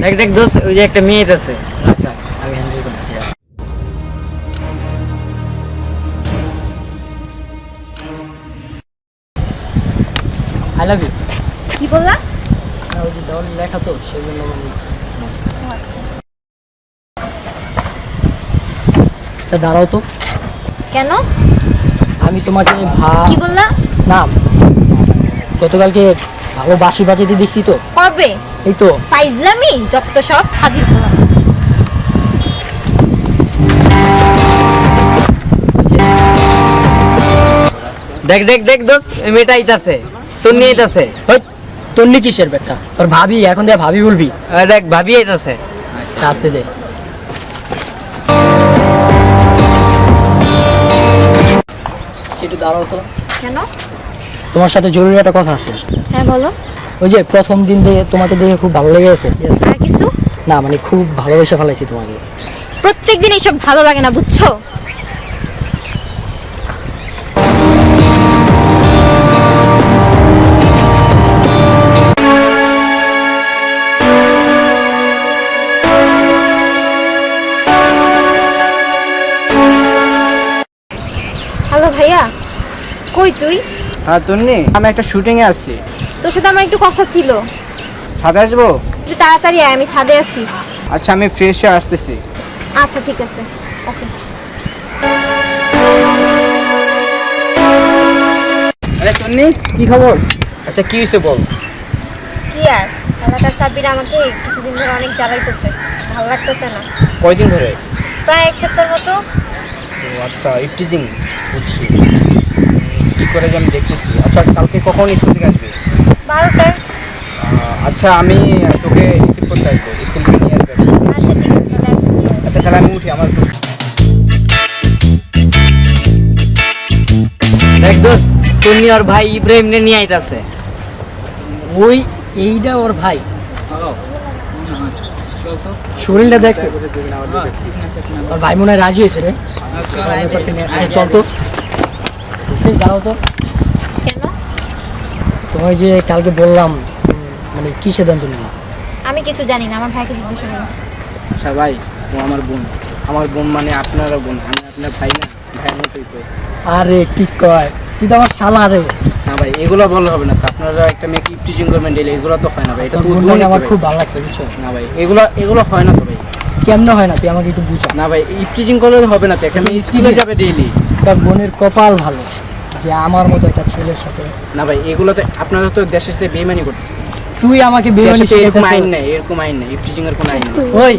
দেখ দেখ দোস্ত, ওই যে একটা মেয়ে আছে, আমি হ্যান্ডেল করতেছি। I love you. কি বললা? ওই যে দেওয়ালে লেখা তো, সেজন্য আচ্ছা দাঁড়াও তো। কেন? আমি তোমাকে কি বললা? না, গতকালকে ভালো বাঁশি বাজাতে দেখছি তো। কবে? এই তো। ফাইজলামি যত সব ফাজিল বলা। দেখ দেখ দেখ দোস্ত, এই মেয়েটা আইতাছে, তোর নিয়ে আইতাছে। ওই তোর নিয়ে কিসের বেটা? তোর ভাবি, এখন দিয়ে ভাবি বলবি। দেখ ভাবি আইতাছে। আচ্ছা আসতে যাই। একটু দাঁড়াও তো। কেন? তোমার সাথে জরুরি একটা কথা আছে। হ্যাঁ বলো। ওই যে প্রথম দিন দেখে তোমাকে দেখে খুব ভালো লেগে গেছে। আর কিছু না, মানে খুব ভালোবেসে ফেলাইছি তোমাকে। প্রত্যেকদিন এইসব ভালো লাগে না, বুঝছো? হ্যালো ভাইয়া, কই তুই? হ্যাঁ তন্নি, আমি একটা শুটিংয়ে আছি। তোর সাথে আমার একটু কথা ছিল। ছাদে আসবো? একটু তাড়াতাড়ি আয়, আমি ছাদে আছি। আচ্ছা আমি ফ্রেশ হয়ে আসতেছি। আচ্ছা ঠিক আছে, ওকে। আরে তন্নি, কি খবর? আচ্ছা কি হয়েছে বল। কি আর, এলাকার সাব্বিরা আমাকে কিছুদিন ধরে অনেক জ্বালাইতেছে, ভালো লাগতেছে না। কয়দিন ধরে? প্রায় এক সপ্তাহের মতো। ও আচ্ছা, ইফটিজিং বুঝছি। কি করে যে আমি দেখতেছি। আচ্ছা কালকে কখন স্কুল থেকে আসবে? 12টায়। আচ্ছা আমি তোকে রিসিভ করতে আসবো, স্কুল থেকে নিয়ে আসবে। আচ্ছা ঠিক আছে, তাহলে এখন নিয়ে আসি। আচ্ছা তাহলে আমি উঠি, আমার দেখ দোস্ত, তোর নিয়ে ওর ভাই ইব্রাহিম নিয়ে আইতাছে। ওই এইটা ওর ভাই। শরীরটা দেখছে, ওর ভাই মনে হয় রাজি হয়েছে রে। আচ্ছা চল তো, দাঁড়াও তো। কেন? তোমায় যে কালকে বললাম, মানে কি সিদ্ধান্ত নিলাম? আমি কিছু জানি না, আমার ভাইকে জিজ্ঞাসা করো। আচ্ছা ভাই, ও আমার বোন। আমার বোন মানে আপনারও বোন, আমি আপনার ভাই না, ভাইয়ের মতোই তো। আরে কি কয়, তুই তো আমার শালা রে। না ভাই এগুলো বললে হবে না তো, আপনারা একটা মেয়েকে টিচিং করবেন ডেলি, এগুলো তো হয় না ভাই। এটা তো আমার খুব ভালো লাগছে, বুঝছো? না ভাই এগুলো হয় না তো ভাই। কেমন হয় না, তুই আমাকে একটু বুঝা। না ভাই টিচিং করলে তো হবে না তো, একটা মেয়ে স্কুলে যাবে ডেইলি। তার বোনের কপাল ভালো যে আমার মতো একটা ছেলের সাথে। না ভাই এগুলোতে আপনারা তো দেশের সাথে বেইমানি করতেছেন। তুই আমাকে বেমানি এরকম আইন নেই, এরকম আইন নেই, টিচিং এর কোনো আইন নেই।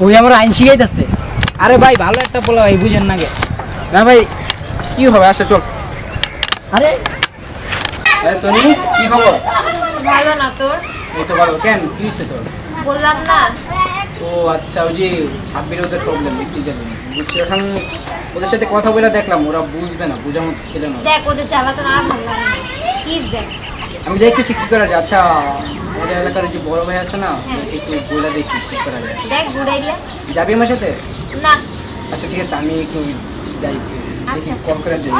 ওই আমার আইন শিখাইতেছে। আরে ভাই ভালো একটা বলা ভাই, বুঝেন না গে। না ভাই কি হবে, আচ্ছা চল। আরে তনি কি খবর? ভালো না তোর? এই তো ভালো। কেন কি হয়েছে তোর? বললাম না। ও আচ্ছা, ওই যে 26 ওদের প্রবলেম টিচার বুঝছি। এখন ওদের সাথে কথা বলে দেখলাম, ওরা বুঝবে না, বোঝার মতো ছিল না। দেখ ওদের জ্বালাতন আর ভালো লাগে না, প্লিজ দেখ। আমি দেখতেছি কি করা যায়। আচ্ছা আমাদের এলাকার যে বড় ভাই আছে না, একটু বলে দেখি কি করা যায়। দেখ গুড আইডিয়া। যাবি আমার সাথে? না। আচ্ছা ঠিক আছে, আমি একটু যাই, দেখি কল করে দিই।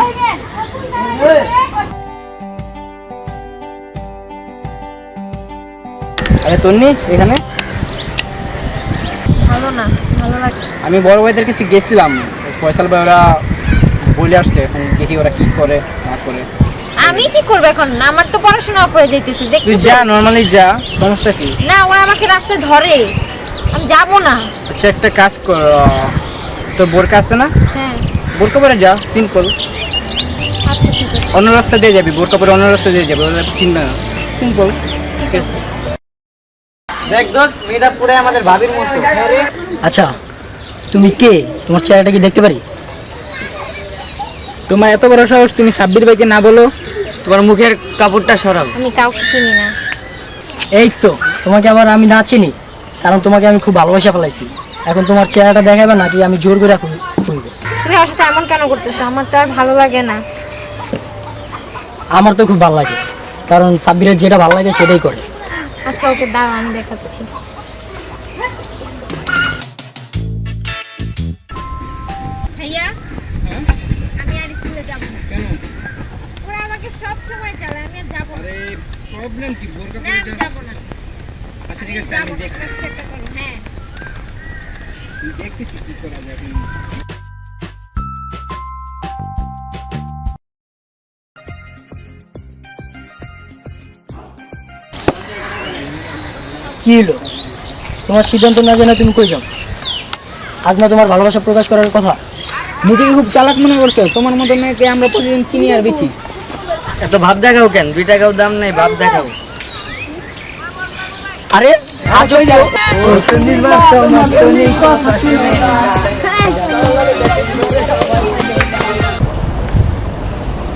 আরে তন্নি এখানে? ভালো না, ভালো লাগে। আমি বড় ভাইদের কাছে গেছিলাম, ফয়সাল ভাই ওরা বলে আসছে, এখন দেখি ওরা কি করে না করে। আমি কি করব এখন? আমার তো পড়াশোনা অফ হয়ে যাইতেছে, তুই দেখছিস? যা, নরমালি যা, সমস্যা কি? না, ওরা আমাকে রাস্তায় ধরে, আমি যাব না। আচ্ছা একটা কাজ কর, তো বোরকা আছে না, হ্যাঁ। বোরকা পরে যা, সিম্পল। আচ্ছা ঠিক আছে। অন্য রাস্তা দিয়ে যাবি, বোরকা পরে অন্য রাস্তা দিয়ে যাবি, ওরা চিনবে না, সিম্পল। ঠিক আছে। দেখ দোস্ত, মেয়েটা পুরো আমাদের ভাবির মতো। আচ্ছা তুমি কে? তোমার চেহারাটা কি দেখতে পারি? তোমার এত বড় সাহস, তুমি সাব্বির ভাইকে না বলো? তোমার মুখের কাপড়টা সরাও। আমি কাউকে চিনি না। এই তো, তোমাকে আবার আমি না চিনি, কারণ তোমাকে আমি খুব ভালোবাসা ফেলাইছি। এখন তোমার চেহারাটা দেখাবে নাকি আমি জোর করে খুলবো? তুমি আমার সাথে এমন কেন করতেছো? আমার তো আর ভালো লাগে না। আমার তো খুব ভালো লাগে, কারণ সাব্বিরের যেটা ভালো লাগে সেটাই করে। আচ্ছা ওকে দাঁড়াও, আমি দেখাচ্ছি। ভাইয়া আমি আর স্কুলে যাব না। কেন? ওরা আমাকে সব সময় চালায়, আমি আর যাব না। প্রবলেম কি? বোরকা না, আমি যাব না। আচ্ছা ঠিক আছে, আমি দেখতেছি হ্যাঁ দেখতেছি কি করা যাবে। কি হলো? তোমার সিদ্ধান্ত না জানা তুমি কই যাও? আজ না তোমার ভালোবাসা প্রকাশ করার কথা? নিজেকে খুব চালাক মনে করছো? তোমার মতো মেয়েকে আমরা প্রতিদিন কিনি আর বেচি। এত ভাব দেখাও কেন? 2 টাকাও দাম নাই, ভাব দেখাও। আরে আজ হই যাও।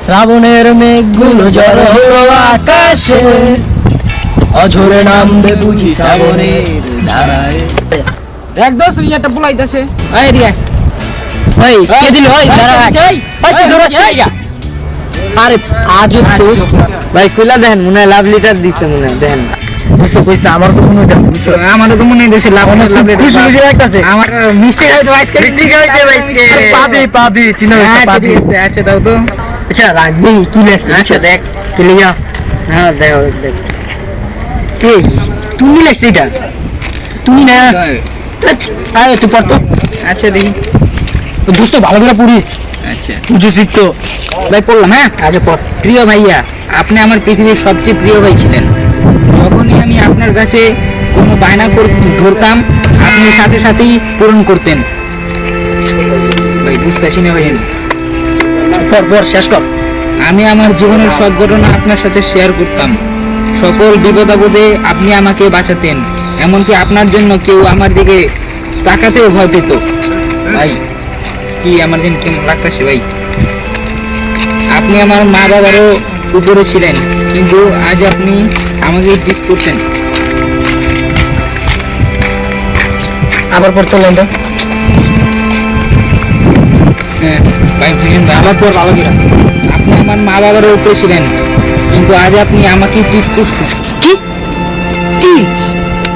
শ্রাবণের মেঘগুলো জড়ো হলো আকাশে, অঝরে নামবে বুঝি শ্রাবণের ধারায়। দেখ দোষ, ওই একটা পোলাইতেছে। এই রিয়া, ওই কে দিল? ওই দাঁড়া, ওই তুই দৌড়াস না গা। আরে আজব তো ভাই, কইলা দেখেন মনে হয় লাভ লেটার দিছে, মনে হয় দেখেন। বুঝতে কইছ আমার তো মনে হইতাছে, বুঝছো? আমারও তো মনে হইতেছে লাভ খুশি খুশি লাগতাছে। আমার মিস্টেক হয়তো আজকে ঠিক হইছে ভাইকে। পাবি চিনা পাবি। আচ্ছা দাও তো। আচ্ছা রাখবি কি লেখছে? আচ্ছা দেখ কি লিখা। হ্যাঁ দেখ দেখ। এই তুমি লেখছ এটা? তুমি না? আরে তুই পড়তো। আচ্ছা দেখি। দোস্ত ভালো করে পড়িস। আচ্ছা বুঝছিস তো? ভাই পড়লাম। হ্যাঁ আচ্ছা পড়। প্রিয় ভাইয়া, আপনি আমার পৃথিবীর সবচেয়ে প্রিয় ভাই ছিলেন। যখনই আমি আপনার কাছে কোনো বায়না ধরতাম, আপনি সাথে সাথেই পূরণ করতেন। ভাই বুঝতেছি না ভাই আমি। পড় পড় শেষ কর। আমি আমার জীবনের সব ঘটনা আপনার সাথে শেয়ার করতাম। সকল বিপদ-আপদে আপনি আমাকে বাঁচাতেন। এমনকি আপনার জন্য কেউ আমার দিকে তাকাতেও ভয় পেত। ভাই কি আমার দিন কেমন লাগতেছে ভাই। আপনি আমার মা বাবারও উপরে ছিলেন, কিন্তু আজ আপনি আমাকে ডিস করছেন। আবার পড়তো লন্ডন। হ্যাঁ ভাই শুনেন ভাই, আবার পড় ভালো করে। আপনি আমার মা বাবারও উপরে ছিলেন, কিন্তু আজ আপনি আমাকে ডিস করছেন। কি? টিচ?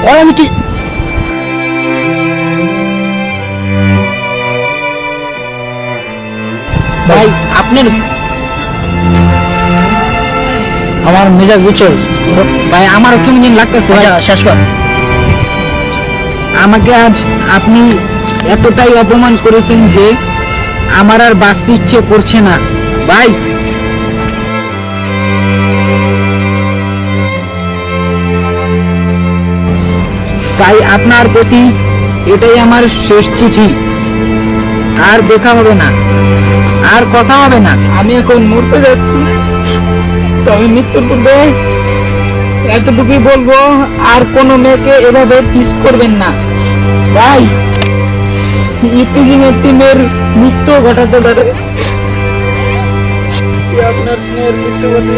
ওর আমি টিচ? ভাই আপনার আমার মেজাজ বুঝছো? ভাই আমারও কেমন দিন লাগতেছে ভাই। আচ্ছা শেষ কর। আমাকে আজ আপনি এতটাই অপমান করেছেন যে আমার আর বাঁচতে ইচ্ছে করছে না ভাই। তাই আপনার প্রতি এটাই আমার শেষ চিঠি। আর দেখা হবে না, আর কথা হবে না। আমি এখন মরতে যাচ্ছি, তবে মৃত্যুর পূর্বে এতটুকুই বলবো, আর কোনো মেয়েকে এভাবে কিস করবেন না ভাই। ইপিজিং এর মৃত্যু ঘটাতে পারে। আপনার স্নেহের মৃত্যু ঘটে